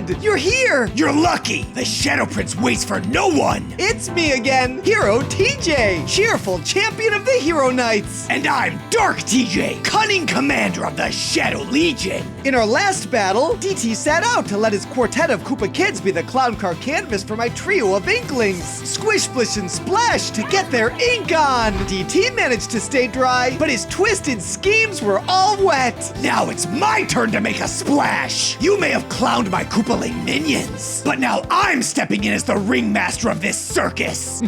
good! You're here! You're lucky! The Shadow Prince waits for no one! It's me again, Hero TJ, cheerful champion of the Hero Knights. And I'm Dark TJ, cunning commander of the Shadow Legion. In our last battle, DT set out to let his quartet of Koopa kids be the clown car canvas for my trio of Inklings. Squish, Splish, and Splash to get their ink on. DT managed to stay dry, but his twisted schemes were all wet. Now it's my turn to make a splash. You may have clowned my Koopaling minions, but now I'm stepping in as the ringmaster of this circus.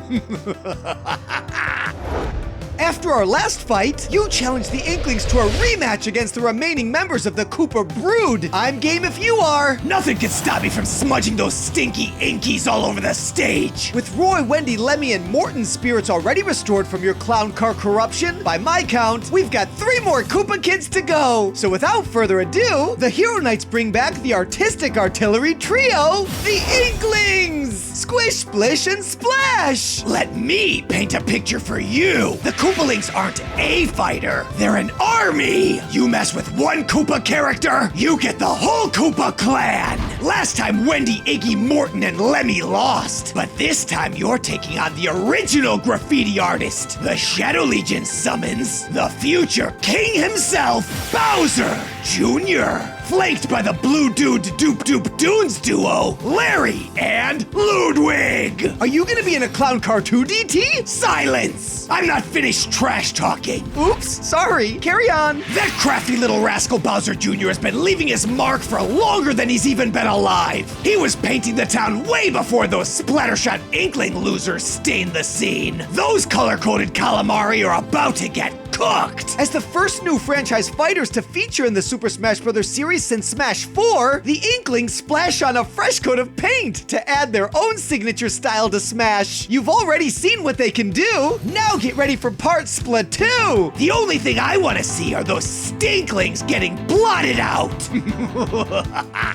After our last fight, you challenged the Inklings to a rematch against the remaining members of the Koopa Brood. I'm game if you are. Nothing can stop me from smudging those stinky inkies all over the stage. With Roy, Wendy, Lemmy, and Morton's spirits already restored from your clown car corruption, by my count, we've got 3 more Koopa kids to go. So without further ado, the Hero Knights bring back the artistic artillery trio, the Inklings! Squish, Splish, and Splash! Let me paint a picture for you. The Koopalings aren't a fighter, they're an army! You mess with one Koopa character, you get the whole Koopa clan! Last time Wendy, Iggy, Morton, and Lemmy lost, but this time you're taking on the original graffiti artist. The Shadow Legion summons the future king himself, Bowser Jr., flanked by the Blue Dude Doop Doop Doons duo, Larry and Ludwig! Are you gonna be in a clown car too, DT? Silence! I'm not finished trash talking. Oops, sorry. Carry on. That crafty little rascal Bowser Jr. has been leaving his mark for longer than he's even been alive. He was painting the town way before those Splattershot Inkling losers stained the scene. Those color-coded calamari are about to get cooked. As the first new franchise fighters to feature in the Super Smash Bros. Series since Smash 4, the Inklings splash on a fresh coat of paint to add their own signature style to Smash. You've already seen what they can do. Now get ready for Part Split 2. The only thing I want to see are those stinklings getting blotted out.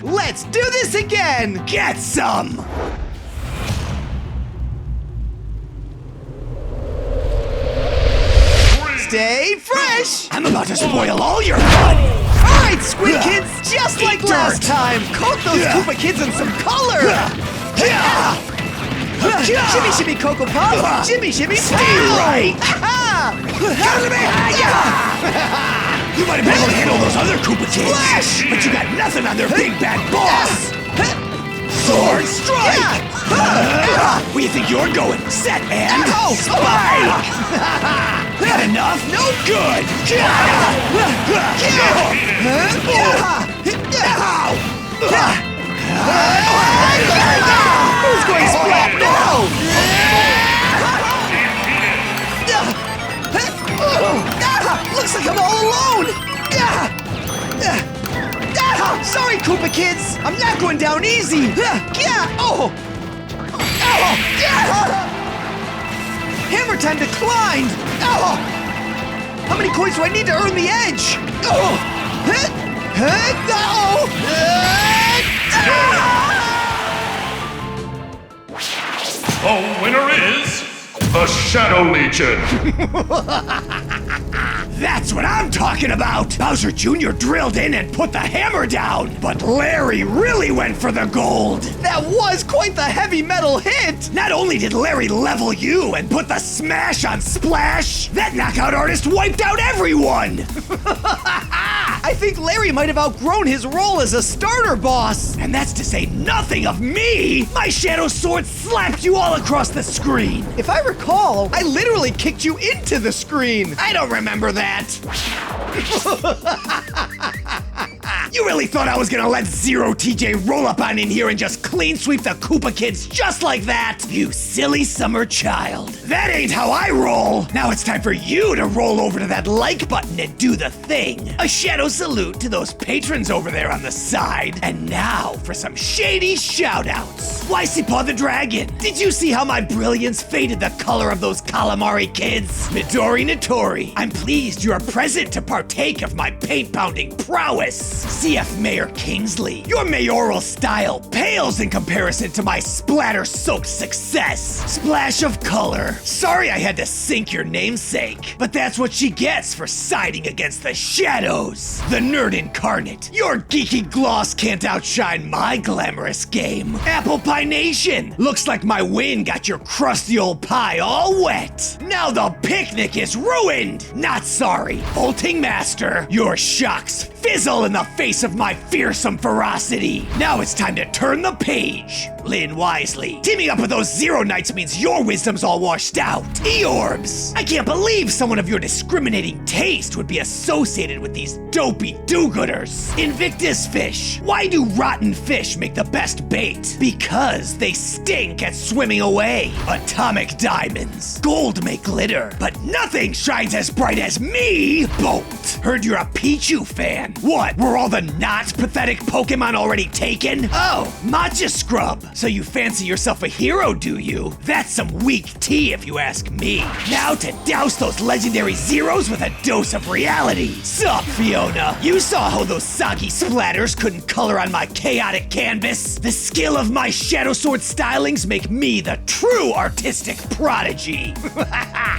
Let's do this again. Get some. Stay fresh! I'm about to spoil all your fun! Alright, Squid Kids, just Eat like last dirt. time, coat those Koopa Kids in some color! Shimmy, shimmy, Cocoa Puff! Shimmy, shimmy, Stay pow! right! You might have been able to handle those other Koopa Kids, Splash! but you got nothing on their big bad boss! Sword strike! Where you think you're going? Set and spike! Not enough? No good! Who's going splat now? Looks like I'm all alone! Sorry, Koopa Kids! I'm not going down easy! Hammer time declined! How many coins do I need to earn the edge? The winner is the Shadow Legion. That's what I'm talking about! Bowser Jr. drilled in and put the hammer down, but Larry really went for the gold! That was quite the heavy metal hit! Not only did Larry level you and put the smash on Splash, that knockout artist wiped out everyone! I think Larry might have outgrown his role as a starter boss! And that's to say nothing of me! My Shadow Sword slapped you all across the screen! If I recall, I literally kicked you into the screen! I don't remember that! You really thought I was gonna let Zero TJ roll up on in here and just clean sweep the Koopa Kids just like that? You silly summer child. That ain't how I roll. Now it's time for you to roll over to that like button and do the thing. A shadow salute to those patrons over there on the side. And now for some shady shoutouts. Wicey Paw the Dragon, did you see how my brilliance faded the color of those calamari kids? Midori Notori, I'm pleased you're present to partake of my paint-pounding prowess. CF Mayor Kingsley, your mayoral style pales in comparison to my splatter-soaked success. Splash of color. Sorry I had to sink your namesake, but that's what she gets for siding against the shadows. The nerd incarnate. Your geeky gloss can't outshine my glamorous game. Apple Pie Nation. Looks like my win got your crusty old pie all wet. Now the picnic is ruined. Not sorry. Bolting Master. Your shocks fizzle in the face of my fearsome ferocity. Now it's time to turn the page. Lynn Wisely. Teaming up with those Zero Knights means your wisdom's all washed out. Eorbs. I can't believe someone of your discriminating taste would be associated with these dopey do-gooders. Invictus Fish. Why do rotten fish make the best bait? Because they stink at swimming away. Atomic Diamonds. Gold may glitter, but nothing shines as bright as me, Bolt. Heard you're a Pichu fan. What, were all the not pathetic Pokemon already taken? Oh, Matcha Scrub. So you fancy yourself a hero, do you? That's some weak tea if you ask me. Now to douse those legendary zeros with a dose of reality. Sup, Fiona? You saw how those soggy splatters couldn't color on my chaotic canvas? The skill of my Shadow Sword stylings make me the true artistic prodigy.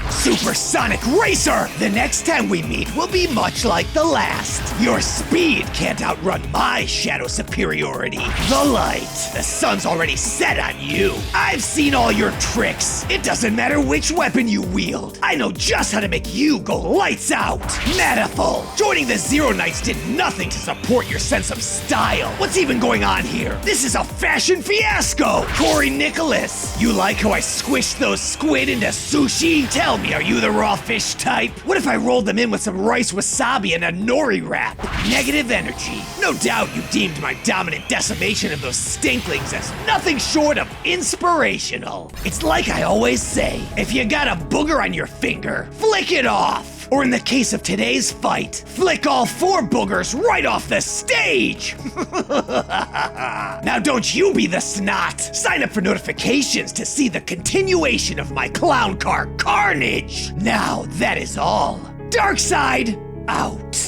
Supersonic Racer! The next time we meet will be much like the last. Your speed can't outrun my shadow superiority. The light. The sun's already set on you. I've seen all your tricks. It doesn't matter which weapon you wield. I know just how to make you go lights out. Matterful. Joining the Zero Knights did nothing to support your sense of style. What's even going on here? This is a fashion fiasco. Corey Nicholas. You like how I squished those squid into sushi? Tell me, are you the raw fish type? What if I rolled them in with some rice wasabi and a nori wrap? Negative energy. No doubt you deemed my dominant decimation of those stinklings as nothing short of inspirational. It's like I always say, if you got a booger on your finger, flick it off. Or in the case of today's fight, flick all 4 boogers right off the stage! Now don't you be the snot! Sign up for notifications to see the continuation of my clown car carnage! Now that is all. Dark side, out.